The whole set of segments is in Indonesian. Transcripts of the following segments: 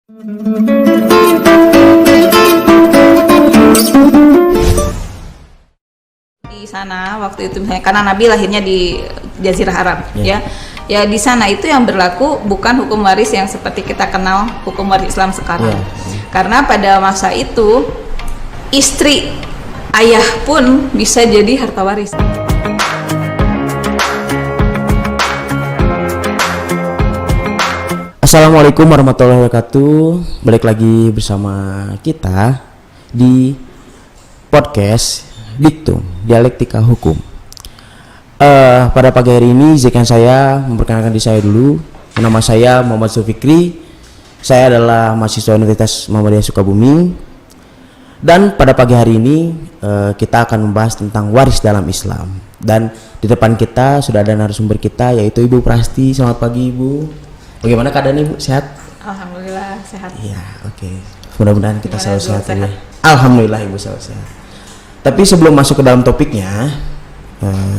Di sana waktu itu misalnya karena Nabi lahirnya di Jazirah Arab ya di sana itu yang berlaku bukan hukum waris yang seperti kita kenal hukum waris Islam sekarang karena pada masa itu istri ayah pun bisa jadi harta waris. Assalamualaikum warahmatullahi wabarakatuh. Balik lagi bersama kita di podcast Diktum Dialektika Hukum. Pada pagi hari ini izinkan saya memperkenalkan diri saya dulu. Nama saya Muhammad Zulfikri. Saya adalah mahasiswa Universitas Muhammadiyah Sukabumi. Dan pada pagi hari ini kita akan membahas tentang waris dalam Islam. Dan di depan kita sudah ada narasumber kita yaitu Ibu Prasti. Selamat pagi Ibu. Bagaimana keadaan Ibu? Sehat? Alhamdulillah sehat. Iya, oke. Mudah-mudahan kita selalu sehat ya. Alhamdulillah Ibu selalu sehat. Tapi sebelum masuk ke dalam topiknya,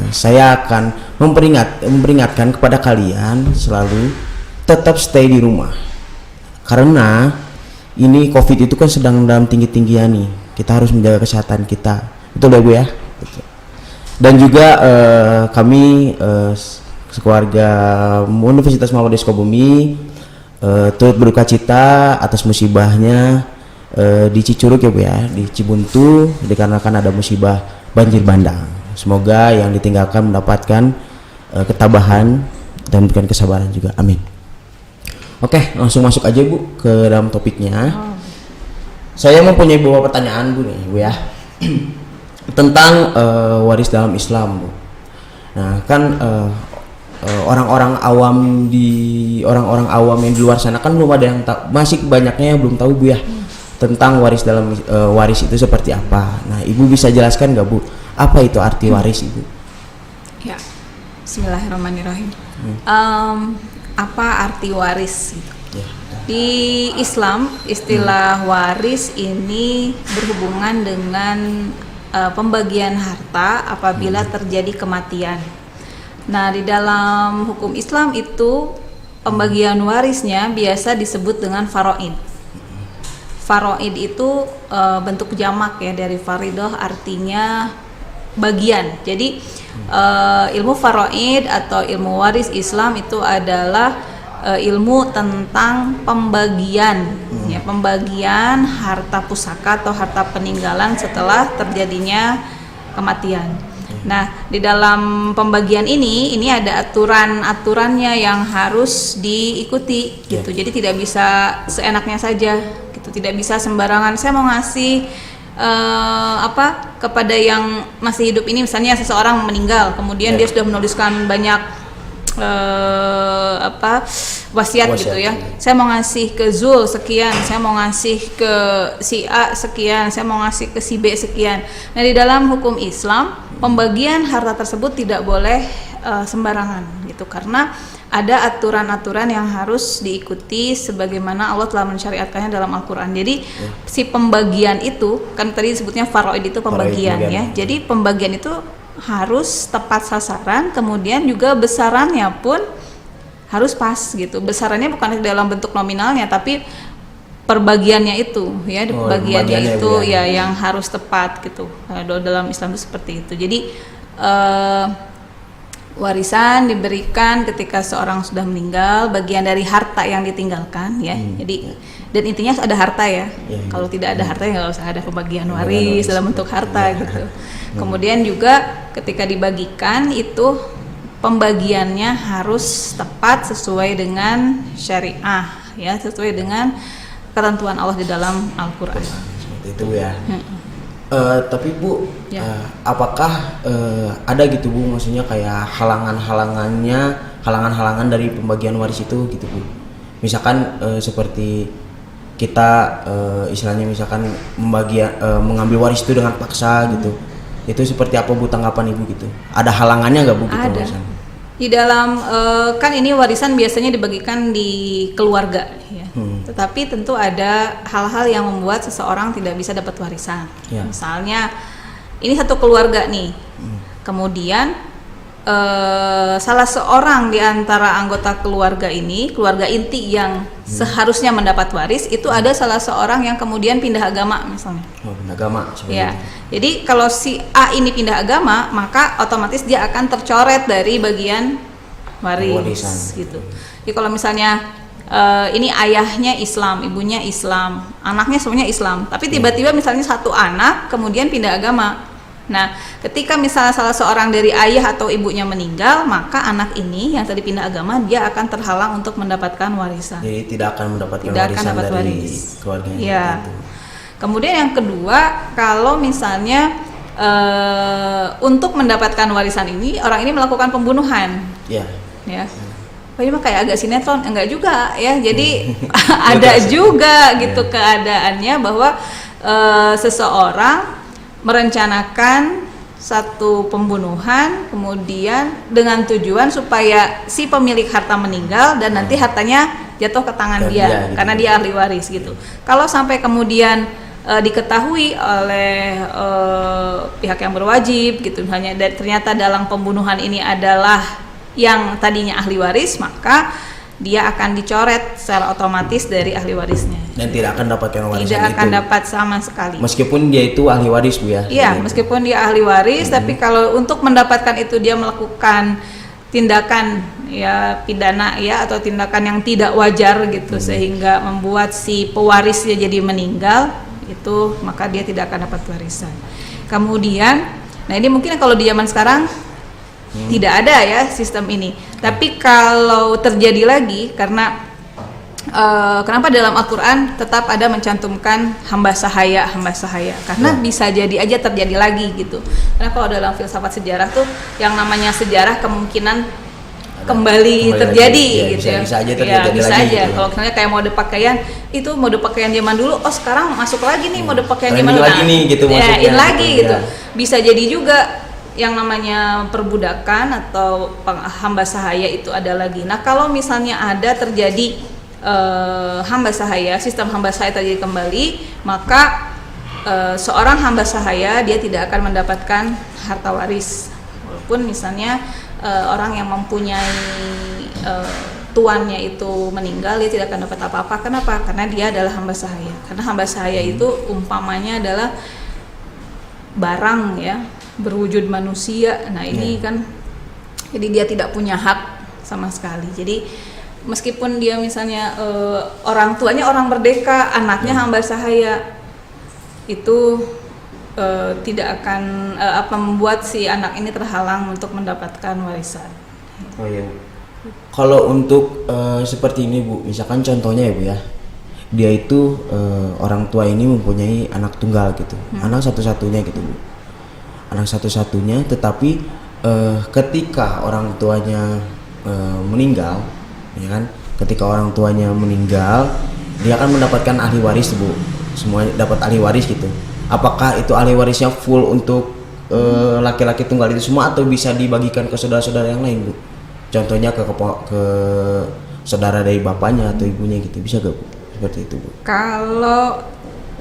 saya akan memperingatkan kepada kalian selalu tetap stay di rumah. Karena ini COVID itu kan sedang dalam tinggi-tingginya nih. Kita harus menjaga kesehatan kita. Betul ya Bu ya? Betul. Dan juga kami sekeluarga Universitas Muhammadiyah Sukabumi turut berduka cita atas musibahnya di Cicurug ya Bu ya, di Cibuntu dikarenakan ada musibah banjir bandang. Semoga yang ditinggalkan mendapatkan ketabahan dan bukan kesabaran juga. Amin. Oke, langsung masuk aja Bu ke dalam topiknya. Saya mempunyai beberapa pertanyaan Bu nih Bu ya tentang waris dalam Islam Bu. Nah kan orang-orang awam yang di luar sana kan belum ada yang tahu, masih banyaknya yang belum tahu Bu ya tentang waris dalam waris itu seperti apa. Nah Ibu bisa jelaskan nggak Bu apa itu arti waris Ibu? Ya, Bismillahirrahmanirrahim. Apa arti waris? Di Islam istilah waris ini berhubungan dengan pembagian harta apabila terjadi kematian. Nah, di dalam hukum Islam itu pembagian warisnya biasa disebut dengan faraid. Faraid itu bentuk jamak ya dari faridah artinya bagian. Jadi ilmu faraid atau ilmu waris Islam itu adalah ilmu tentang pembagian ya, pembagian harta pusaka atau harta peninggalan setelah terjadinya kematian. Nah, di dalam pembagian ini ada aturannya yang harus diikuti gitu. Jadi tidak bisa seenaknya saja gitu. Tidak bisa sembarangan saya mau ngasih kepada yang masih hidup ini, misalnya seseorang meninggal, kemudian dia sudah menuliskan banyak wasiat gitu ya. Saya mau ngasih ke Zul sekian, saya mau ngasih ke si A sekian, saya mau ngasih ke si B sekian. Nah, di dalam hukum Islam pembagian harta tersebut tidak boleh sembarangan gitu, karena ada aturan-aturan yang harus diikuti sebagaimana Allah telah mensyariatkannya dalam Al-Qur'an. Jadi si pembagian itu kan tadi disebutnya faraid itu pembagian ya. Jadi pembagian itu harus tepat sasaran, kemudian juga besarannya pun harus pas gitu. Besarannya bukan dalam bentuk nominalnya, tapi perbagiannya itu ya, bagiannya itu ya yang harus tepat gitu. Dalam Islam itu seperti itu. Jadi warisan diberikan ketika seorang sudah meninggal, bagian dari harta yang ditinggalkan ya. Jadi dan intinya ada harta ya. Kalau tidak ada harta ya nggak usah ada pembagian waris dalam bentuk harta gitu. Kemudian juga ketika dibagikan itu pembagiannya harus tepat sesuai dengan syariah ya, sesuai dengan ketentuan Allah di dalam Al-Qur'an. Seperti itu ya. Tapi Bu, apakah ada gitu Bu, maksudnya kayak halangan-halangan dari pembagian waris itu gitu Bu? Misalkan seperti kita istilahnya misalkan mengambil waris itu dengan paksa gitu. Itu seperti apa Bu tanggapan Ibu gitu? Ada halangannya nggak Bu gitu? Ada. Di dalam kan ini warisan biasanya dibagikan di keluarga ya. Tetapi tentu ada hal-hal yang membuat seseorang tidak bisa dapat warisan. Misalnya ini satu keluarga nih. Kemudian salah seorang di antara anggota keluarga ini, keluarga inti yang seharusnya mendapat waris, itu ada salah seorang yang kemudian pindah agama misalnya. Oh, pindah agama Ya, jadi kalau si A ini pindah agama, maka otomatis dia akan tercoret dari bagian waris, Warisan. gitu. Jadi kalau misalnya ini ayahnya Islam, ibunya Islam, anaknya semuanya Islam, tapi tiba-tiba misalnya satu anak kemudian pindah agama. Nah, ketika misalnya salah seorang dari ayah atau ibunya meninggal, maka anak ini yang tadi pindah agama dia akan terhalang untuk mendapatkan warisan. Jadi tidak akan mendapatkan Tidak akan warisan dapat dari waris. keluarganya. Ya. Gitu. Kemudian yang kedua, kalau misalnya untuk mendapatkan warisan ini orang ini melakukan pembunuhan, Ya. ya. Oh, ini mah kayak agak sinetron, enggak juga ya. Jadi ada juga gitu keadaannya bahwa seseorang merencanakan satu pembunuhan, kemudian dengan tujuan supaya si pemilik harta meninggal dan nanti hartanya jatuh ke tangan Dan dia, dia, gitu. karena dia ahli waris gitu. Kalau sampai kemudian diketahui oleh pihak yang berwajib gitu, hanya ternyata dalam pembunuhan ini adalah yang tadinya ahli waris, maka dia akan dicoret secara otomatis dari ahli warisnya. Dan tidak akan dapatkan warisan Tidak akan itu. dapat sama sekali. Meskipun dia itu ahli waris, Bu ya. Iya, Gitu. meskipun dia ahli waris, tapi kalau untuk mendapatkan itu dia melakukan tindakan ya pidana ya atau tindakan yang tidak wajar gitu sehingga membuat si pewarisnya jadi meninggal, itu maka dia tidak akan dapat warisan. Kemudian, nah ini mungkin kalau di zaman sekarang tidak ada ya sistem ini. Tapi kalau terjadi lagi, karena kenapa dalam Al-Quran tetap ada mencantumkan hamba sahaya, karena bisa jadi aja terjadi lagi gitu. Karena kalau dalam filsafat sejarah tuh yang namanya sejarah kemungkinan kembali terjadi lagi. Ya, gitu bisa aja ya. terjadi Bisa lagi aja. gitu. Kalau misalnya kayak mode pakaian, itu mode pakaian zaman dulu, oh sekarang masuk lagi nih mode pakaian Trending zaman dulu. lagi nih, gitu ya, maksudnya, in lagi gitu, gitu. ya. Bisa jadi juga yang namanya perbudakan atau hamba sahaya itu ada lagi. Nah, kalau misalnya ada terjadi hamba sahaya, sistem hamba sahaya terjadi kembali, maka seorang hamba sahaya dia tidak akan mendapatkan harta waris. Walaupun misalnya orang yang mempunyai tuannya itu meninggal, dia tidak akan dapat apa-apa. Kenapa? Karena dia adalah hamba sahaya. Karena hamba sahaya itu umpamanya adalah barang ya, berwujud manusia. Nah ini kan jadi dia tidak punya hak sama sekali. Jadi meskipun dia misalnya orang tuanya orang merdeka, anaknya hamba sahaya, itu tidak akan membuat si anak ini terhalang untuk mendapatkan warisan. Oh iya. Kalau untuk seperti ini, Bu, misalkan contohnya ya, Bu ya, dia itu orang tua ini mempunyai anak tunggal gitu, anak satu-satunya gitu, Bu, anak satu-satunya, tetapi ketika orang tuanya meninggal, ya kan, ketika orang tuanya meninggal, dia akan mendapatkan ahli waris, Bu, semua dapat ahli waris gitu. Apakah itu ahli warisnya full untuk laki-laki tunggal itu semua atau bisa dibagikan ke saudara-saudara yang lain, Bu? Contohnya ke saudara dari bapaknya atau ibunya gitu, bisa gak, Bu? Seperti itu, Bu. Kalau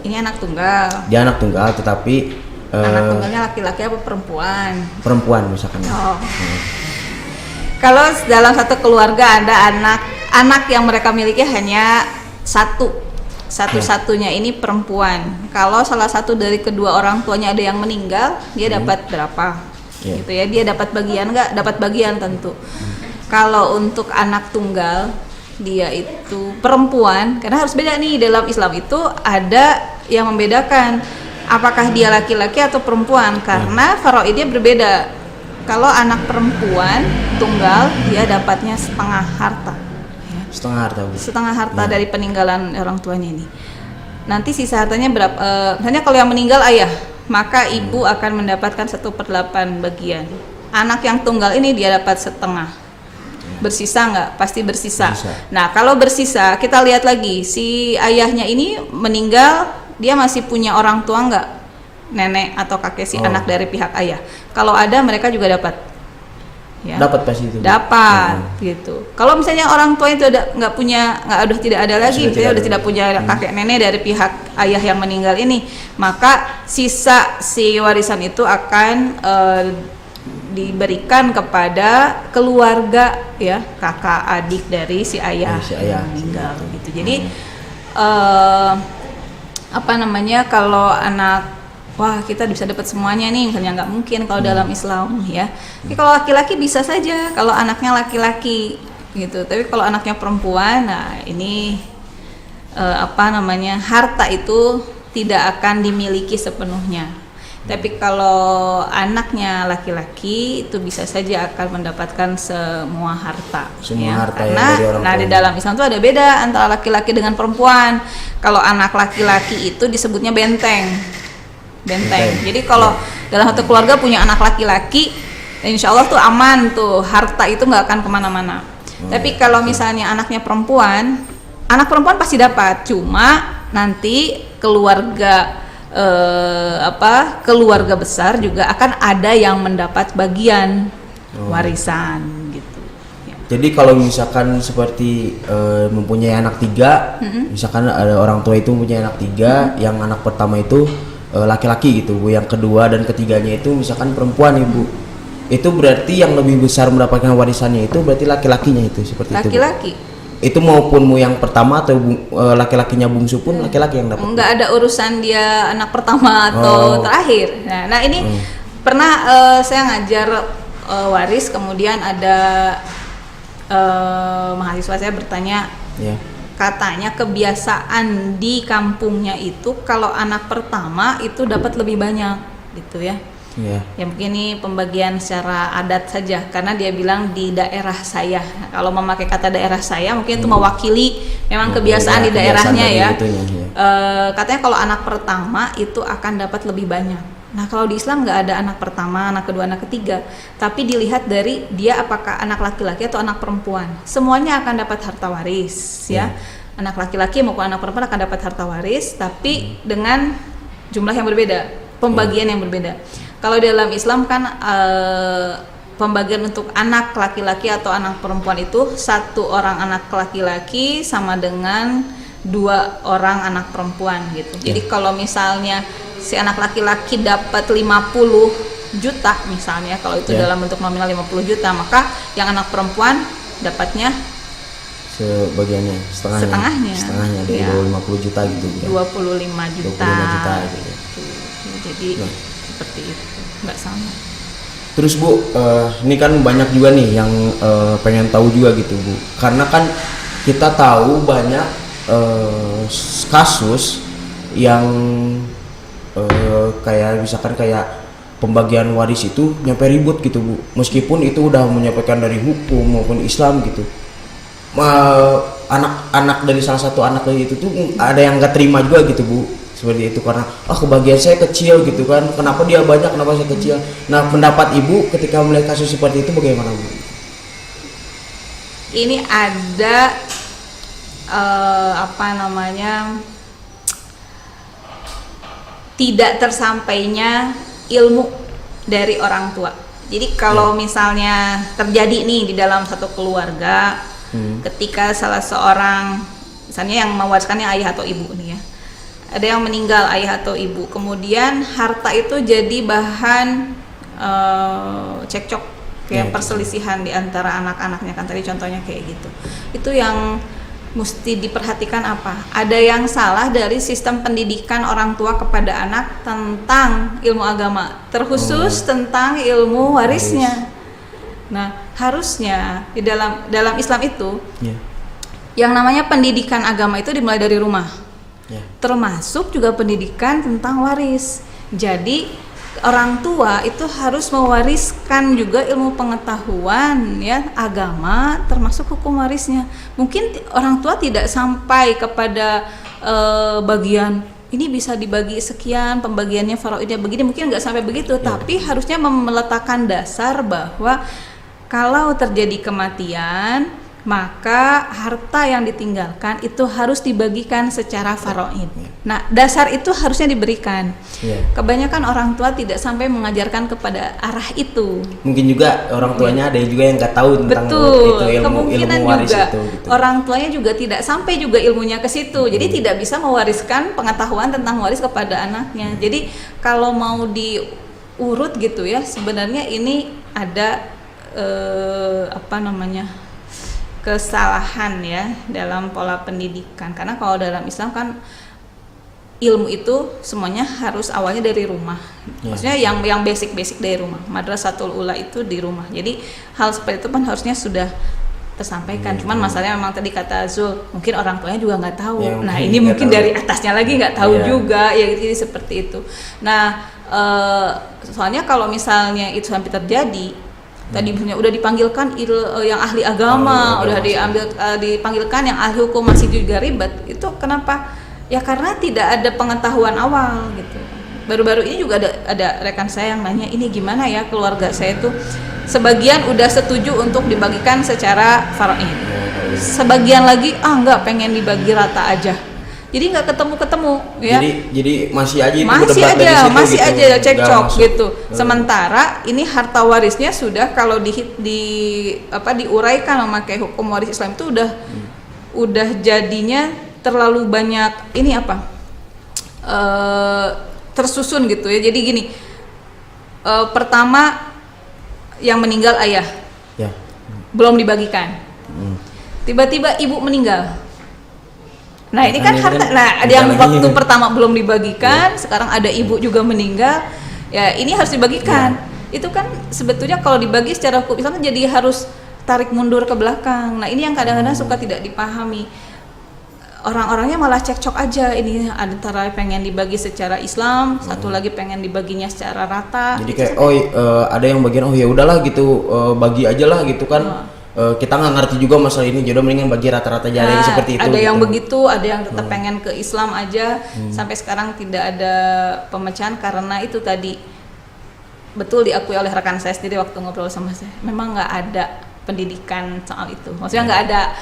ini anak tunggal, Dia anak tunggal tetapi anak tunggalnya laki-laki apa perempuan? perempuan misalkan. Oh. Kalau dalam satu keluarga ada anak yang mereka miliki hanya satu-satunya ini perempuan. Kalau salah satu dari kedua orang tuanya ada yang meninggal, dia dapat berapa? Gitu ya, dia dapat bagian nggak? Dapat bagian tentu. Kalau untuk anak tunggal, dia itu perempuan, karena harus beda nih, dalam Islam itu ada yang membedakan apakah dia laki-laki atau perempuan, karena faraidnya berbeda. Kalau anak perempuan tunggal, dia dapatnya setengah harta. Setengah harta, Bu. Setengah harta dari peninggalan orang tuanya ini. Nanti sisa hartanya berapa? Misalnya kalau yang meninggal ayah, maka ibu akan mendapatkan 1/8 bagian. Anak yang tunggal ini dia dapat setengah. Bersisa nggak? Pasti bersisa. Nah, kalau bersisa, kita lihat lagi si ayahnya ini meninggal, dia masih punya orang tua nggak? Nenek atau kakek si anak dari pihak ayah. Kalau ada, mereka juga dapat. Ya. Dapat pasti itu, Bu. Dapat gitu. Kalau misalnya orang tua itu udah tidak ada lagi, misalnya udah tidak punya kakek nenek dari pihak ayah yang meninggal ini, maka sisa si warisan itu akan diberikan kepada keluarga ya, kakak adik dari si ayah, yang meninggal gitu. Jadi apa namanya, kalau anak, wah kita bisa dapat semuanya nih misalnya, nggak mungkin kalau dalam Islam ya. Tapi kalau laki-laki bisa saja kalau anaknya laki-laki gitu. Tapi kalau anaknya perempuan, nah ini apa namanya, harta itu tidak akan dimiliki sepenuhnya. Tapi kalau anaknya laki-laki itu bisa saja akan mendapatkan semua harta. Karena di dalam Islam itu ada beda antara laki-laki dengan perempuan. Kalau anak laki-laki itu disebutnya benteng. Jadi kalau dalam satu keluarga punya anak laki-laki, insya Allah tuh aman tuh, harta itu nggak akan kemana-mana. Tapi kalau misalnya anaknya perempuan, anak perempuan pasti dapat. Cuma nanti keluarga keluarga besar juga akan ada yang mendapat bagian warisan gitu ya. Jadi kalau misalkan seperti mempunyai anak 3, misalkan ada orang tua itu mempunyai anak 3, yang anak pertama itu laki-laki gitu Bu, yang kedua dan ketiganya itu misalkan perempuan Ibu, itu berarti yang lebih besar mendapatkan warisannya itu berarti laki-lakinya itu, seperti laki-laki. Itu maupun yang pertama atau laki-lakinya bungsu pun laki-laki yang dapat. Enggak ada urusan dia anak pertama atau terakhir. Nah ini pernah saya ngajar waris, kemudian ada mahasiswa saya bertanya, katanya kebiasaan di kampungnya itu kalau anak pertama itu dapat lebih banyak gitu ya. Ya mungkin ini pembagian secara adat saja, karena dia bilang di daerah saya. Nah, kalau memakai kata daerah saya mungkin itu mewakili memang kebiasaan di daerahnya ya. Katanya kalau anak pertama itu akan dapat lebih banyak. Nah kalau di Islam nggak ada anak pertama, anak kedua, anak ketiga, tapi dilihat dari dia apakah anak laki-laki atau anak perempuan. Semuanya akan dapat harta waris ya. Anak laki-laki maupun anak perempuan akan dapat harta waris, tapi dengan jumlah yang berbeda, pembagian yang berbeda. Kalau dalam Islam kan pembagian untuk anak laki-laki atau anak perempuan itu 1 orang anak laki-laki sama dengan 2 orang anak perempuan gitu. Jadi kalau misalnya si anak laki-laki dapat 50 juta misalnya, kalau itu dalam bentuk nominal 50 juta, maka yang anak perempuan dapatnya sebagiannya, setengahnya dari 50 juta gitu ya. 25 juta gitu. Jadi seperti itu, nggak sama. Terus Bu, ini kan banyak juga nih yang pengen tahu juga gitu Bu, karena kan kita tahu banyak kasus yang kayak misalkan kayak pembagian waris itu nyampe ribut gitu Bu, meskipun itu udah menyampaikan dari hukum maupun Islam gitu. Anak-anak dari salah satu anak dari itu tuh ada yang nggak terima juga gitu Bu, seperti itu, karena kebagian saya kecil gitu kan, kenapa dia banyak, kenapa saya kecil. Nah pendapat Ibu ketika melihat kasus seperti itu bagaimana Bu? Ini ada tidak tersampainya ilmu dari orang tua. Jadi kalau misalnya terjadi nih di dalam satu keluarga, ketika salah seorang, misalnya yang mewariskannya ayah atau ibu nih ya, ada yang meninggal ayah atau ibu, kemudian harta itu jadi bahan cekcok, kayak perselisihan di antara anak-anaknya kan, tadi contohnya kayak gitu. Itu yang mesti diperhatikan apa? Ada yang salah dari sistem pendidikan orang tua kepada anak tentang ilmu agama, terkhusus tentang ilmu warisnya. Nah, harusnya di dalam Islam itu yang namanya pendidikan agama itu dimulai dari rumah. Termasuk juga pendidikan tentang waris. Jadi orang tua itu harus mewariskan juga ilmu pengetahuan ya agama, termasuk hukum warisnya. Mungkin orang tua tidak sampai kepada bagian ini bisa dibagi sekian, pembagiannya faraidnya begini, mungkin nggak sampai begitu, tapi harusnya meletakkan dasar bahwa kalau terjadi kematian, maka harta yang ditinggalkan itu harus dibagikan secara faraid. Nah, dasar itu harusnya diberikan. Kebanyakan orang tua tidak sampai mengajarkan kepada arah itu. Mungkin juga orang tuanya ada juga yang nggak tahu tentang itu ilmu waris juga, itu. Gitu. Orang tuanya juga tidak sampai juga ilmunya ke situ. Jadi tidak bisa mewariskan pengetahuan tentang waris kepada anaknya. Jadi kalau mau urut gitu ya, sebenarnya ini ada kesalahan ya dalam pola pendidikan. Karena kalau dalam Islam kan ilmu itu semuanya harus awalnya dari rumah. Maksudnya yang basic dari rumah. Madrasatul Ula itu di rumah. Jadi hal seperti itu kan harusnya sudah tersampaikan. Cuman masalahnya memang tadi kata Zul, mungkin orang tuanya juga nggak tahu. Nah ini mungkin dari atasnya lagi nggak tahu juga, ya jadi seperti itu. Nah soalnya kalau misalnya itu sampai terjadi, tadi misalnya udah dipanggilkan yang ahli agama, udah dipanggilkan yang ahli hukum masih juga ribet, itu kenapa? Ya karena tidak ada pengetahuan awal gitu. Baru-baru ini juga ada rekan saya yang nanya, ini gimana ya keluarga saya tuh sebagian udah setuju untuk dibagikan secara faraid, sebagian lagi enggak, pengen dibagi rata aja. Jadi nggak ketemu ya. Jadi masih aja cekcok gitu. Sementara ini harta warisnya sudah kalau diuraikan memakai hukum waris Islam itu udah jadinya terlalu banyak tersusun gitu ya. Jadi gini, pertama yang meninggal ayah, belum dibagikan. Tiba-tiba ibu meninggal. Nah ini kan harta. Nah ada yang waktu pertama belum dibagikan, sekarang ada ibu juga meninggal. Ya ini harus dibagikan. Itu kan sebetulnya kalau dibagi secara hukum Islam jadi harus tarik mundur ke belakang. Nah ini yang kadang-kadang suka tidak dipahami. Orang-orangnya malah cekcok aja, ini antara pengen dibagi secara Islam, satu lagi pengen dibaginya secara rata. Jadi kayak ada yang bagian ya udahlah gitu, bagi aja lah gitu kan. Kita nggak ngerti juga masalah ini, jadi mendingan bagi rata-rata jalan seperti itu. Ada yang begitu, ada yang tetap pengen ke Islam aja. Sampai sekarang tidak ada pemecahan karena itu tadi betul diakui oleh rekan saya sendiri waktu ngobrol sama saya. Memang nggak ada pendidikan soal itu. Maksudnya nggak ada.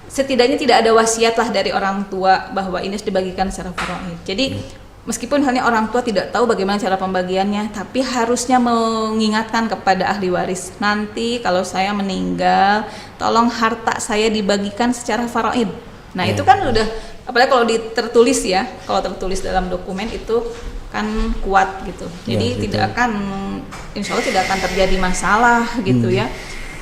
Setidaknya tidak ada wasiat lah dari orang tua bahwa ini harus dibagikan secara faraid. Jadi meskipun hanya orang tua tidak tahu bagaimana cara pembagiannya, tapi harusnya mengingatkan kepada ahli waris, nanti kalau saya meninggal, tolong harta saya dibagikan secara faraid. Nah itu kan udah, apalagi kalau tertulis ya, kalau tertulis dalam dokumen itu kan kuat gitu. Jadi tidak akan, insya Allah tidak akan terjadi masalah gitu ya.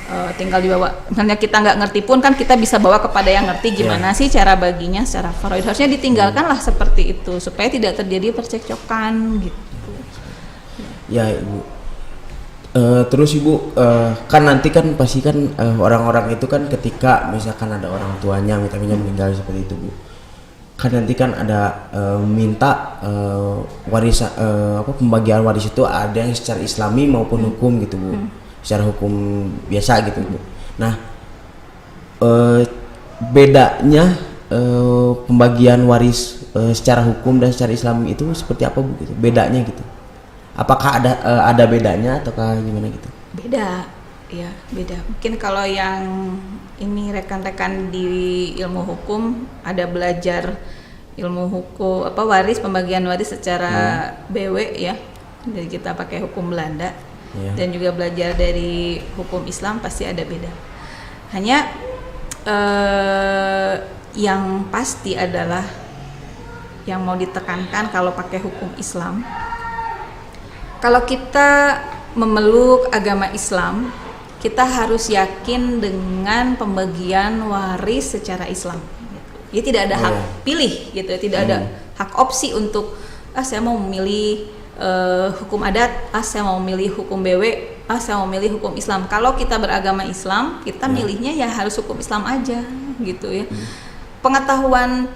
Tinggal dibawa, misalnya kita nggak ngerti pun kan kita bisa bawa kepada yang ngerti gimana sih cara baginya secara faraid. Harusnya ditinggalkanlah seperti itu supaya tidak terjadi percekcokan gitu. Ya Ibu. Terus Ibu kan nanti kan pasti kan orang-orang itu kan ketika misalkan ada orang tuanya misalnya meninggal seperti itu Bu. Kan nanti kan ada minta waris pembagian waris itu ada yang secara Islami maupun hukum gitu Bu. Secara hukum biasa gitu Bu. Nah bedanya pembagian waris secara hukum dan secara Islam itu seperti apa Bu gitu? Bedanya gitu? Apakah ada bedanya ataukah gimana gitu? Beda, ya beda. Mungkin kalau yang ini rekan-rekan di ilmu hukum ada belajar ilmu hukum pembagian waris secara BW ya. Jadi kita pakai hukum Belanda. Dan juga belajar dari hukum Islam pasti ada beda. Hanya yang pasti adalah yang mau ditekankan kalau pakai hukum Islam, kalau kita memeluk agama Islam, kita harus yakin dengan pembagian waris secara Islam. Jadi tidak ada hak pilih gitu, tidak ada hak opsi untuk saya mau memilih hukum adat, saya mau milih hukum BW, saya mau milih hukum Islam. Kalau kita beragama Islam, kita milihnya ya harus hukum Islam aja gitu ya. Pengetahuan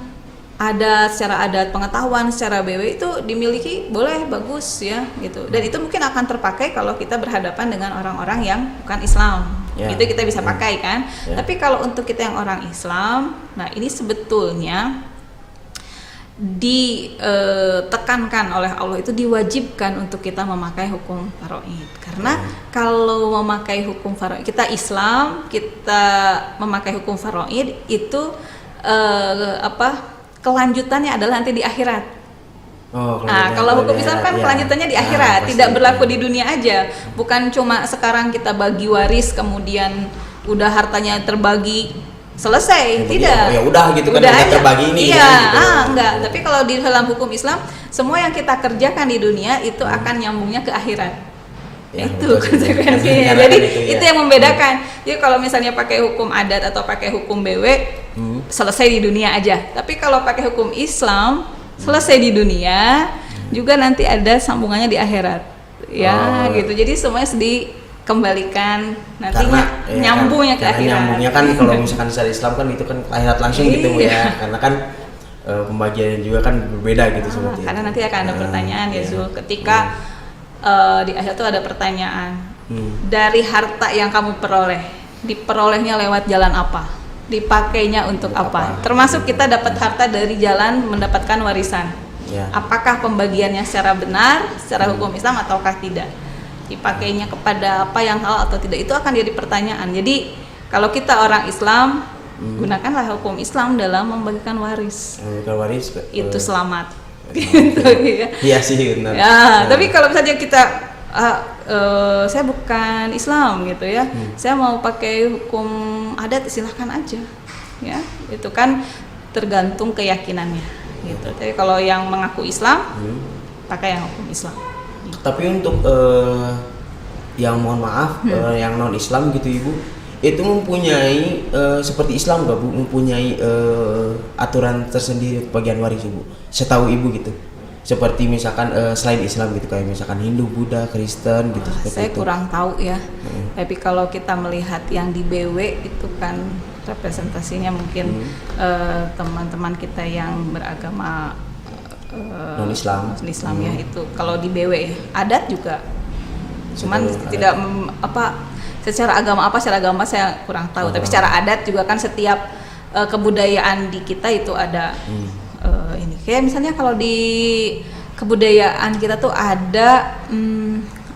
secara adat, pengetahuan secara BW itu dimiliki boleh, bagus ya gitu. Dan itu mungkin akan terpakai kalau kita berhadapan dengan orang-orang yang bukan Islam. Itu kita bisa pakai kan. Tapi kalau untuk kita yang orang Islam, nah ini sebetulnya ditekankan oleh Allah, itu diwajibkan untuk kita memakai hukum faraid. Karena kalau memakai hukum faraid, kita Islam, kita memakai hukum faraid itu kelanjutannya adalah nanti di akhirat. Kalau hukum Islam kan kelanjutannya di akhirat, tidak berlaku di dunia aja. Bukan cuma sekarang kita bagi waris kemudian udah hartanya terbagi selesai. Tidak. Ya udah gitu kan, Udah udah aja. terbagi ini Iya, gitu. enggak. Tapi kalau di dalam hukum Islam, semua yang kita kerjakan di dunia itu akan nyambungnya ke akhirat. Ya, Itu betul, konsekuensinya. betul. Jadi Itu, ya. itu yang membedakan. Jadi kalau misalnya pakai hukum adat atau pakai hukum BW, selesai di dunia aja. Tapi kalau pakai hukum Islam, selesai di dunia, juga nanti ada sambungannya di akhirat. Ya, gitu. Jadi semuanya dikembalikan nantinya Karena, nyambungnya ke karena akhirat. nyambungnya kan kalau misalkan secara Islam kan itu kan akhirat langsung gitu Bu, Iya. ya. Karena kan pembagian juga kan berbeda gitu seperti itu. Karena nanti akan ada pertanyaan ya iya. Zul, ketika di akhir itu ada pertanyaan Hmm. dari harta yang kamu peroleh, diperolehnya lewat jalan apa, dipakainya untuk apa? Termasuk kita dapat harta dari jalan mendapatkan warisan. Ya. Apakah pembagiannya secara benar, secara hukum Islam ataukah tidak? Dipakainya kepada apa yang halal atau tidak, itu akan jadi pertanyaan. Jadi kalau kita orang Islam, gunakanlah hukum Islam dalam membagikan waris. Kalau waris Itu selamat. Gitu ya. Iya sih benar. Ya, tapi kalau misalnya kita saya bukan Islam gitu ya, saya mau pakai hukum adat, silahkan aja, ya itu kan tergantung keyakinannya gitu. Jadi kalau yang mengaku Islam, pakai yang hukum Islam. Tapi untuk yang mohon maaf yang non Islam gitu Ibu, itu mempunyai seperti Islam nggak Bu, mempunyai aturan tersendiri bagian waris Ibu, setahu Ibu gitu, seperti misalkan selain Islam gitu, kayak misalkan Hindu, Buddha, Kristen gitu. Saya itu kurang tahu ya. Tapi kalau kita melihat yang di BW itu kan representasinya mungkin teman-teman kita yang beragama non-Islam. Islam ya, itu kalau di BW ya. Adat juga, cuman tidak secara agama secara agama saya kurang tahu. Tapi secara adat juga kan setiap kebudayaan di kita itu ada ini. Kayak misalnya kalau di kebudayaan kita tuh ada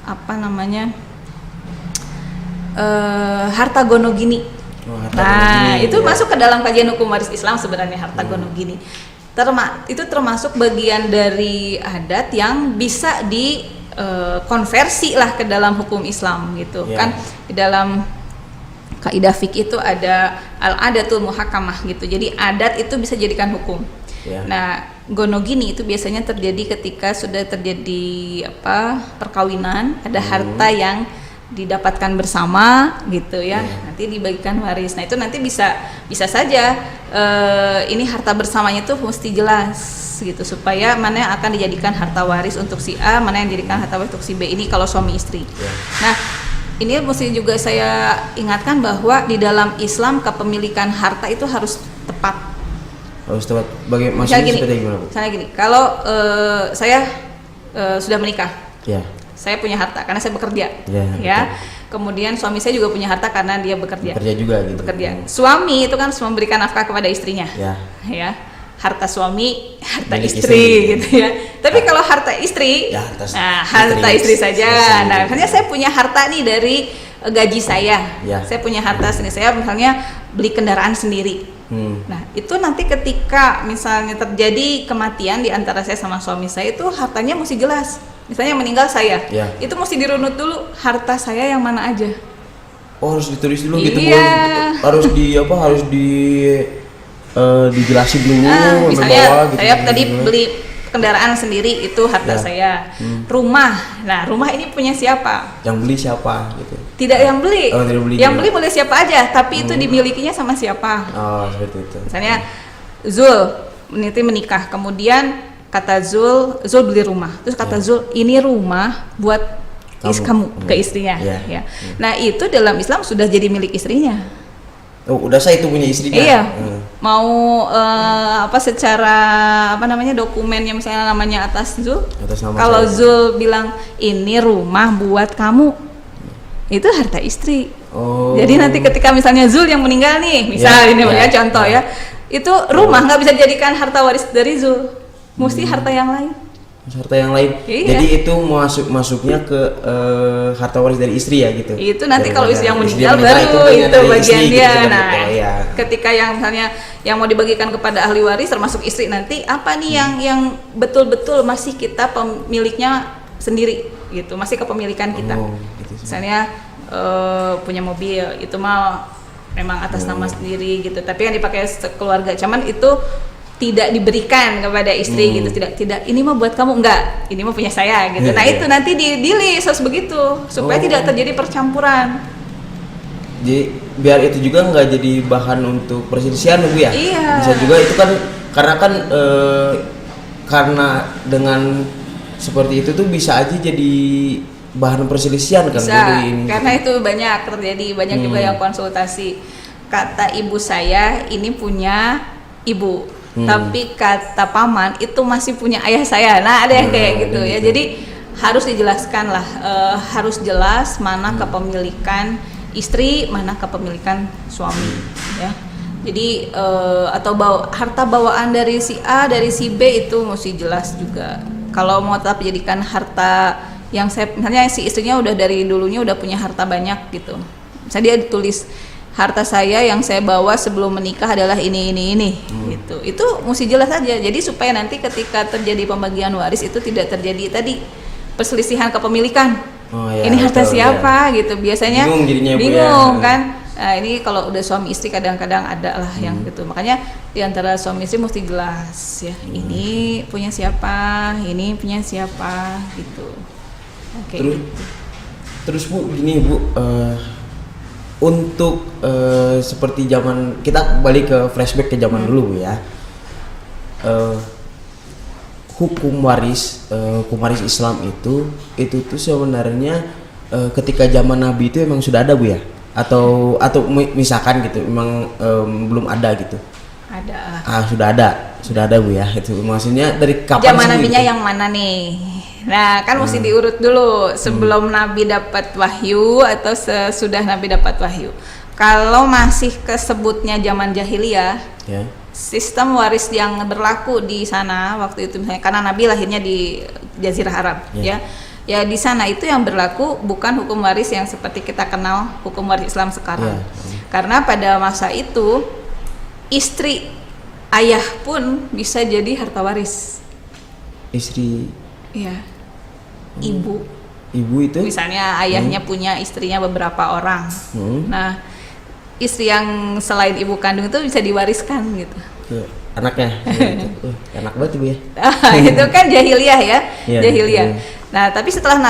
apa namanya, harta gono gini. Itu masuk ke dalam kajian hukum waris Islam sebenarnya, harta gono gini. Itu termasuk bagian dari adat yang bisa konversi lah ke dalam hukum Islam gitu kan. Di dalam kaidah fikih itu ada al-adatul muhakamah gitu. Jadi adat itu bisa jadikan hukum. Nah, gonogini itu biasanya terjadi ketika sudah terjadi perkawinan, ada harta yang didapatkan bersama gitu ya. Nanti dibagikan waris. Nah, itu nanti bisa saja ini harta bersamanya itu mesti jelas gitu, supaya mana yang akan dijadikan harta waris untuk si A, mana yang dijadikan harta waris untuk si B, ini kalau suami istri. Nah, ini mesti juga saya ingatkan bahwa di dalam Islam kepemilikan harta itu harus tepat. Harus tepat. Maksudnya seperti gimana Bu? Misalnya gini, kalau saya sudah menikah, saya punya harta karena saya bekerja, ya. Kemudian suami saya juga punya harta karena dia bekerja. Bekerja juga gitu. Suami itu kan memberikan nafkah kepada istrinya, ya. Harta suami, harta istri gitu ya. Tapi kalau harta istri, harta istri saja. Nah, misalnya saya punya harta nih dari gaji saya, saya punya harta sendiri. Saya misalnya beli kendaraan sendiri. Nah, itu nanti ketika misalnya terjadi kematian di antara saya sama suami saya, itu hartanya mesti jelas. Misalnya meninggal saya, itu mesti dirunut dulu harta saya yang mana aja. Oh, harus ditulis dulu gitu Bu. Harus dijelasin dulu. Misalnya gitu, saya tadi beli kendaraan sendiri, itu harta saya. Rumah, nah rumah ini punya siapa? Yang beli siapa gitu? Tidak yang beli. Tidak beli yang juga. beli boleh siapa aja, tapi itu dimilikinya sama siapa? Oh, seperti itu. Misalnya Zul menikah, kemudian kata Zul beli rumah, terus kata Zul, ini rumah buat kamu ke istrinya. Ya. Nah, itu dalam Islam sudah jadi milik istrinya. Oh, udah saya itu punya istrinya. Iya. Mau secara dokumennya misalnya namanya atas Zul. Kalau Zul bilang ini rumah buat kamu, itu harta istri. Jadi nanti ketika misalnya Zul yang meninggal nih, contoh ya, itu rumah nggak bisa dijadikan harta waris dari Zul, mesti harta yang lain. Harta yang lain. Jadi itu masuknya ke harta waris dari istri ya gitu. Itu nanti kalau istri yang meninggal baru itu bagian dia. Gitu, nah, ketika yang misalnya yang mau dibagikan kepada ahli waris termasuk istri, nanti apa nih yang betul-betul masih kita pemiliknya sendiri gitu, masih kepemilikan kita. Gitu. Misalnya punya mobil, itu mah memang atas nama sendiri gitu, tapi yang dipakai keluarga, cuman itu tidak diberikan kepada istri gitu, tidak ini mah buat kamu, enggak, ini mah punya saya gitu. Nah itu nanti di-list harus begitu supaya tidak terjadi percampuran. Jadi biar itu juga nggak jadi bahan untuk perselisihan Bu ya. Iya. Bisa juga itu kan karena dengan seperti itu tuh bisa aja jadi bahan perselisihan kan. Bisa, ini. karena itu banyak terjadi, banyak juga yang konsultasi. Kata ibu saya ini punya ibu, tapi kata paman itu masih punya ayah saya. Nah ada yang kayak gitu ya. Jadi harus dijelaskan lah, harus jelas mana kepemilikan istri, mana kepemilikan suami ya. Jadi atau harta bawaan dari si A, dari si B itu mesti jelas juga. Kalau mau tetap dijadikan harta yang misalnya si istrinya udah dari dulunya udah punya harta banyak gitu. Misalnya dia ditulis harta saya yang saya bawa sebelum menikah adalah ini gitu. Itu mesti jelas aja. Jadi supaya nanti ketika terjadi pembagian waris itu tidak terjadi tadi perselisihan kepemilikan. Ini harta siapa gitu. Biasanya bingung kan. Nah, ini kalau udah suami istri kadang-kadang ada lah yang gitu. Makanya di antara suami istri mesti jelas ya. Ini punya siapa, ini punya siapa gitu. Oke. Terus Bu, gini Bu, untuk seperti zaman kita balik ke flashback ke zaman dulu ya. Hukum waris Islam itu tuh sebenarnya ketika zaman Nabi itu emang sudah ada Bu ya, atau misalkan gitu memang belum ada gitu. Ada. Sudah ada Bu ya, itu maksudnya dari kapan zaman Nabinya gitu? yang mana nih? Nah kan mesti diurut dulu sebelum Nabi dapat wahyu atau sesudah Nabi dapat wahyu. Kalau masih kesebutnya zaman jahiliyah, sistem waris yang berlaku di sana waktu itu misalnya karena Nabi lahirnya di Jazirah Arab ya di sana itu yang berlaku bukan hukum waris yang seperti kita kenal hukum waris Islam sekarang. Karena pada masa itu istri ayah pun bisa jadi harta waris. Istri ibu itu misalnya ayahnya punya istrinya beberapa orang. Nah istri yang selain ibu kandung itu bisa diwariskan gitu. Anaknya. Enak banget Bu ya. Itu kan jahiliyah ya. Jahiliyah. Nah, tapi setelah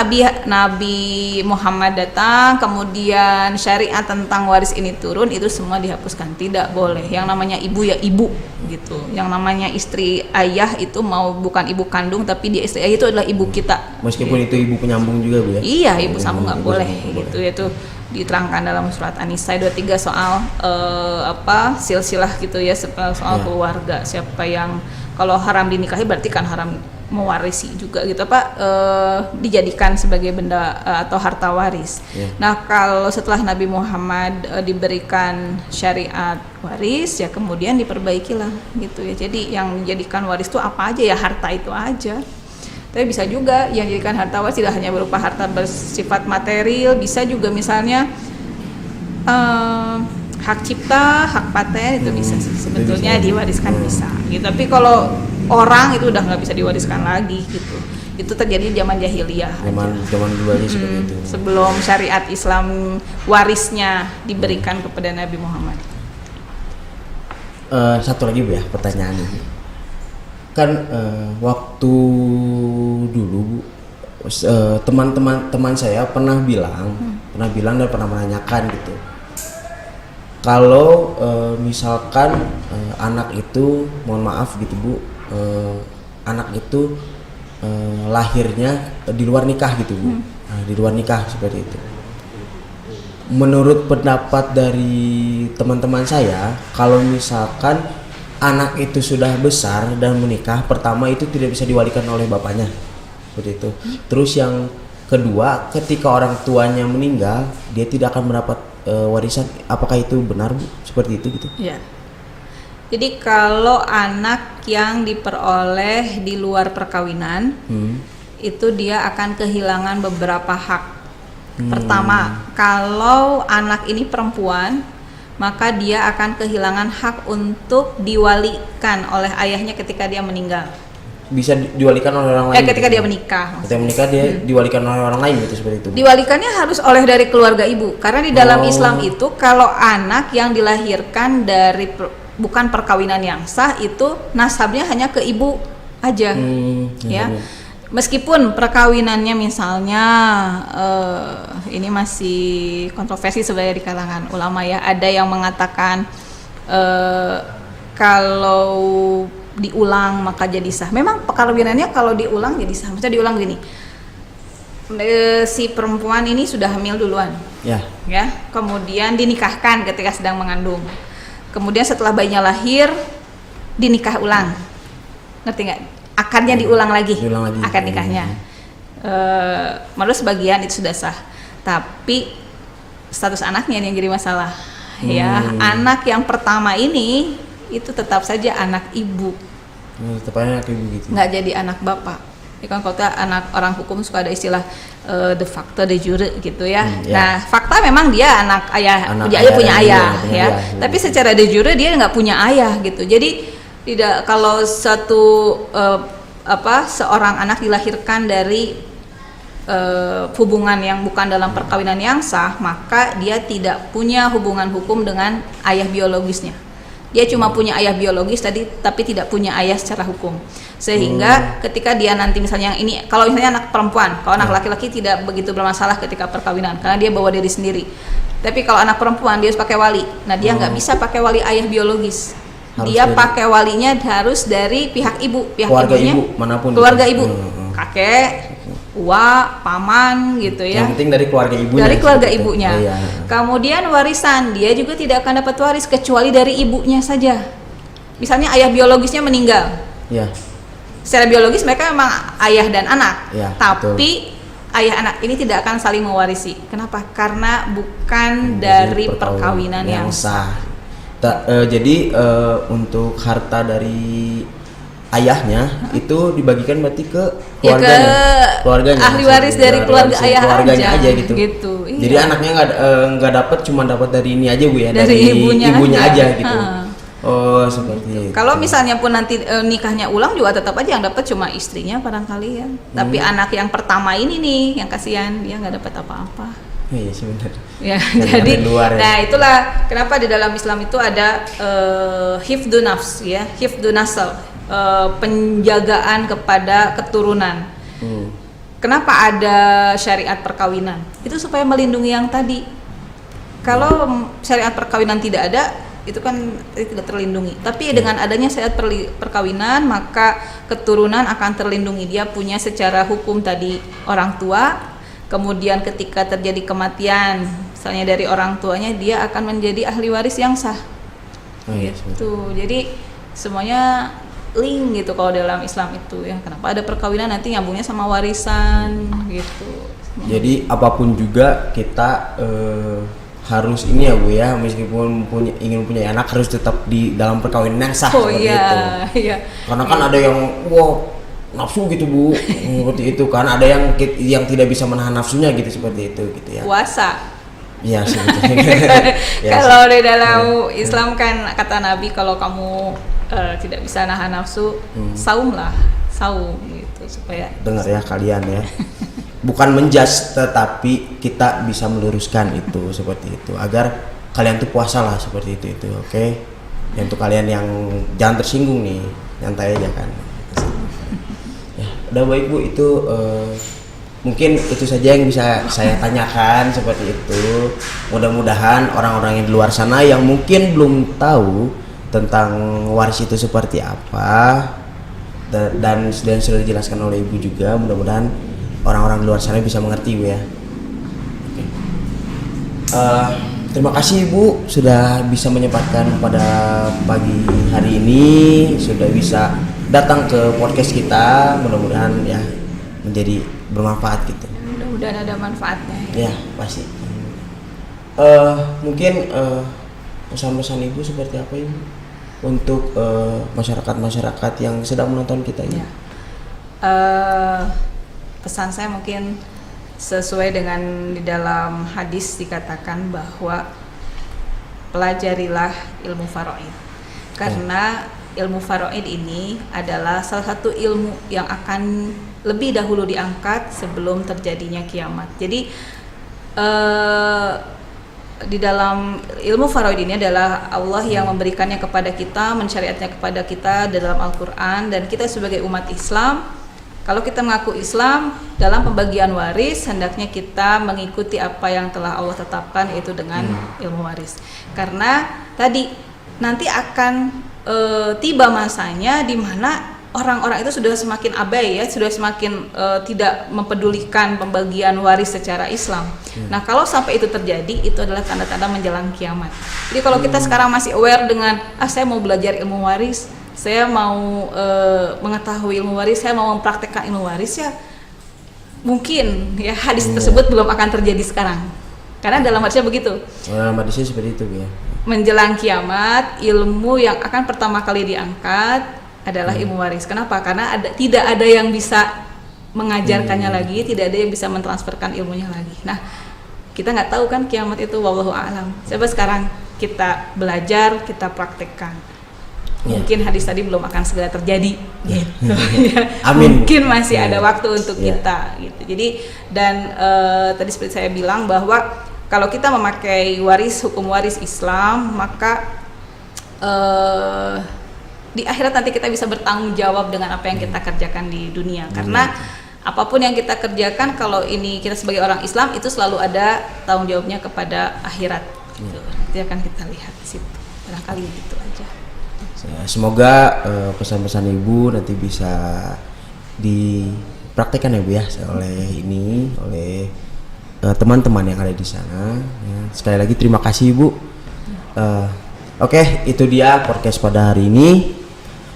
Nabi Muhammad datang, kemudian syariat tentang waris ini turun, itu semua dihapuskan. Tidak boleh. Yang namanya ibu ya ibu gitu. Yang namanya istri ayah itu mau bukan ibu kandung tapi dia istri ayah itu adalah ibu kita. Meskipun itu ibu penyambung juga Bu ya. Iya, ibu sambung nggak boleh gitu. Itu diterangkan dalam surat An-Nisa 23 soal silsilah gitu ya, soal keluarga, siapa yang kalau haram dinikahi berarti kan haram mewarisi juga gitu dijadikan sebagai benda atau harta waris. Nah kalau setelah Nabi Muhammad diberikan syariat waris ya kemudian diperbaikilah gitu ya. Jadi yang menjadikan waris itu apa aja ya, harta itu aja. Tapi bisa juga yang jadikan harta waris tidak hanya berupa harta bersifat material, bisa juga misalnya hak cipta, hak paten itu bisa sih sebetulnya diwariskan bisa gitu. Tapi kalau orang itu udah nggak bisa diwariskan lagi gitu. Itu terjadi zaman jahiliyah. Zaman dulu aja seperti itu. Sebelum syariat Islam warisnya diberikan kepada Nabi Muhammad. Satu lagi Bu ya pertanyaannya. Kan waktu dulu teman saya pernah bilang dan pernah menanyakan gitu. Kalau misalkan anak itu, mohon maaf gitu Bu, anak itu lahirnya di luar nikah gitu Bu, di luar nikah seperti itu. Menurut pendapat dari teman-teman saya, kalau misalkan anak itu sudah besar dan menikah, pertama itu tidak bisa diwalikan oleh bapaknya, seperti itu. Terus yang kedua, ketika orang tuanya meninggal, dia tidak akan mendapat warisan. Apakah itu benar Bu? Seperti itu gitu? Ya. Jadi kalau anak yang diperoleh di luar perkawinan, itu dia akan kehilangan beberapa hak. Pertama, kalau anak ini perempuan, maka dia akan kehilangan hak untuk diwalikan oleh ayahnya ketika dia meninggal. bisa diwalikan oleh orang lain. Ketika dia menikah. Ketika menikah dia diwalikan oleh orang lain gitu seperti itu. Diwalikannya harus oleh dari keluarga ibu, karena di dalam Islam itu kalau anak yang dilahirkan dari bukan perkawinan yang sah itu nasabnya hanya ke ibu aja, ya. Meskipun perkawinannya misalnya ini masih kontroversi sebenarnya di kalangan ulama ya. Ada yang mengatakan kalau diulang maka jadi sah. Memang perkawinannya kalau diulang jadi sah. Maksudnya diulang gini, si perempuan ini sudah hamil duluan, ya, kemudian dinikahkan ketika sedang mengandung. Kemudian setelah bayinya lahir dinikah ulang, ngerti nggak? Akarnya diulang lagi. Akad nikahnya. Menurut sebagian itu sudah sah, tapi status anaknya yang jadi masalah. Ya, anak yang pertama ini itu tetap saja anak ibu. Tetap anak ibu gitu. Nggak jadi anak bapak. Ya kan kalau anak orang hukum suka ada istilah de facto de jure gitu ya. Nah, fakta memang dia anak ayah, punya ayah ya. Tapi secara de jure dia nggak punya ayah gitu. Jadi tidak, kalau seorang anak dilahirkan dari hubungan yang bukan dalam perkawinan yang sah, maka dia tidak punya hubungan hukum dengan ayah biologisnya. Dia cuma punya ayah biologis tapi tidak punya ayah secara hukum. Sehingga ketika dia nanti misalnya yang ini, kalau misalnya anak perempuan, kalau anak laki-laki tidak begitu bermasalah ketika perkawinan karena dia bawa diri sendiri. Tapi kalau anak perempuan dia harus pakai wali. Nah, dia nggak bisa pakai wali ayah biologis. Dia pakai walinya harus dari pihak ibu, keluarga ibunya, ibu manapun. Keluarga ibu, kakek, uwa, paman gitu ya. Yang penting dari keluarga ibunya. Dari keluarga ibunya. Kemudian warisan, dia juga tidak akan dapat waris kecuali dari ibunya saja. Misalnya ayah biologisnya meninggal. Ya. Secara biologis mereka memang ayah dan anak. Ya, tapi ayah anak ini tidak akan saling mewarisi. Kenapa? Karena bukan dari perkawinan yang sah. Jadi untuk harta dari ayahnya itu dibagikan berarti ke keluarganya, ahli waris dari keluarga ayah aja gitu. Iya. Jadi anaknya nggak dapat, cuma dapat dari ini aja Bu ya, dari ibunya aja gitu. Oh, seperti itu. Kalau misalnya pun nanti nikahnya ulang juga tetap aja yang dapat cuma istrinya barangkali ya. Tapi anak yang pertama ini nih yang kasihan, dia nggak dapat apa-apa. Iya sebentar. Ya, jadi nah itulah kenapa di dalam Islam itu ada hifdzu nafs ya, hifdzu nasl, penjagaan kepada keturunan. Kenapa ada syariat perkawinan? Itu supaya melindungi yang tadi. Kalau syariat perkawinan tidak ada, itu kan tidak terlindungi. Tapi dengan adanya syariat perkawinan, maka keturunan akan terlindungi. Dia punya secara hukum tadi orang tua. Kemudian ketika terjadi kematian misalnya dari orang tuanya, dia akan menjadi ahli waris yang sah. Gitu. Jadi semuanya link gitu kalau dalam Islam itu ya. Kenapa ada perkawinan, nanti nyambungnya sama warisan gitu. Jadi apapun juga kita harus ini ya Bu ya, meskipun ingin punya anak harus tetap di dalam perkawinan yang sah seperti itu. Iya. Karena kan ada yang nafsu gitu Bu, seperti itu kan, ada yang tidak bisa menahan nafsunya gitu, seperti itu gitu ya. Puasa. Iya sebetulnya. Kalau di dalam Islam kan kata Nabi, kalau kamu tidak bisa nahan nafsu, saum gitu supaya. Dengar ya kalian ya. Bukan menjudge, tetapi kita bisa meluruskan itu seperti itu agar kalian tuh puasa lah seperti itu, oke? Yang untuk kalian yang jangan tersinggung nih, nyantai aja kan. Ya, udah baik Bu, itu mungkin itu saja yang bisa saya tanyakan seperti itu. Mudah-mudahan orang-orang yang di luar sana yang mungkin belum tahu tentang waris itu seperti apa dan sudah dijelaskan oleh Ibu juga, mudah-mudahan orang-orang di luar sana bisa mengerti Bu ya. Terima kasih Ibu sudah bisa menyempatkan pada pagi hari ini, sudah bisa datang ke podcast kita. Mudah-mudahan ya menjadi bermanfaat gitu. Mudah-mudahan ada manfaatnya. Ya pasti. Mungkin pesan-pesan Ibu seperti apa Ibu untuk masyarakat-masyarakat yang sedang menonton kita ini? Pesan saya mungkin sesuai dengan di dalam hadis dikatakan bahwa pelajarilah ilmu faraid, karena ilmu faraid ini adalah salah satu ilmu yang akan lebih dahulu diangkat sebelum terjadinya kiamat. Jadi di dalam ilmu faraid ini adalah Allah yang memberikannya kepada kita, mensyariatnya kepada kita dalam Al-Quran, dan kita sebagai umat Islam, kalau kita mengaku Islam, dalam pembagian waris hendaknya kita mengikuti apa yang telah Allah tetapkan, yaitu dengan ilmu waris. Karena tadi nanti akan tiba masanya di mana orang-orang itu sudah semakin abai ya, sudah semakin tidak mempedulikan pembagian waris secara Islam. Nah, kalau sampai itu terjadi, itu adalah tanda-tanda menjelang kiamat. Jadi kalau kita sekarang masih aware dengan saya mau belajar ilmu waris, saya mau mengetahui ilmu waris, saya mau mempraktekkan ilmu waris, ya mungkin ya hadis tersebut belum akan terjadi sekarang. Karena dalam hadisnya begitu. Dalam hadisnya seperti itu ya. Menjelang kiamat, ilmu yang akan pertama kali diangkat adalah ilmu waris. Kenapa? Karena tidak ada yang bisa mengajarkannya lagi, tidak ada yang bisa mentransferkan ilmunya lagi. Nah, kita nggak tahu kan kiamat itu, wallahu a'lam. Coba sekarang kita belajar, kita praktekkan. Mungkin hadis tadi belum akan segera terjadi, gitu. Amin. Mungkin masih ada waktu untuk kita, gitu. Jadi dan tadi seperti saya bilang bahwa kalau kita memakai hukum waris Islam, maka di akhirat nanti kita bisa bertanggung jawab dengan apa yang kita kerjakan di dunia. Karena apapun yang kita kerjakan, kalau ini kita sebagai orang Islam, itu selalu ada tanggung jawabnya kepada akhirat. Gitu. Nanti akan kita lihat di situ. Barangkali gitu aja. Semoga pesan-pesan Ibu nanti bisa dipraktekkan ya Bu ya, oleh teman-teman yang ada di sana. Ya, sekali lagi terima kasih Ibu. Oke, itu dia podcast pada hari ini.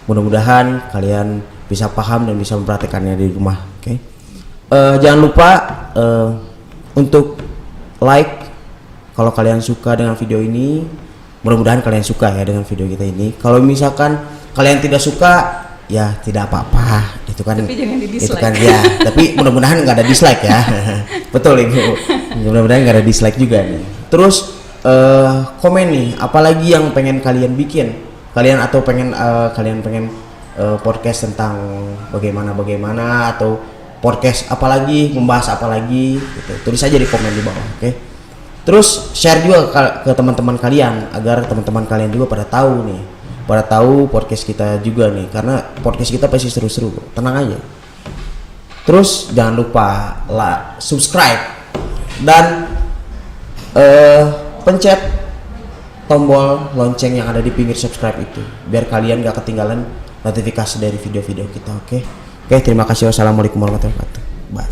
Mudah-mudahan kalian bisa paham dan bisa mempraktekannya di rumah. Oke. Jangan lupa untuk like kalau kalian suka dengan video ini. Mudah-mudahan kalian suka ya dengan video kita ini. Kalau misalkan kalian tidak suka, ya tidak apa-apa. Itu kan, tapi jangan di-dislike. Itu kan ya. Tapi mudah-mudahan nggak ada dislike ya. Betul Ibu. Mudah-mudahan nggak ada dislike juga nih. Terus komen nih, apalagi yang pengen kalian bikin, kalian pengen podcast tentang bagaimana atau podcast apalagi, membahas apalagi gitu. Tulis aja di komen di bawah, oke? Terus share juga ke teman-teman kalian agar teman-teman kalian juga pada tahu podcast kita juga nih, karena podcast kita pasti seru-seru, tenang aja. Terus jangan lupa subscribe dan pencet tombol lonceng yang ada di pinggir subscribe itu, biar kalian gak ketinggalan notifikasi dari video-video kita. Oke, terima kasih. Wassalamualaikum warahmatullahi wabarakatuh. Bye.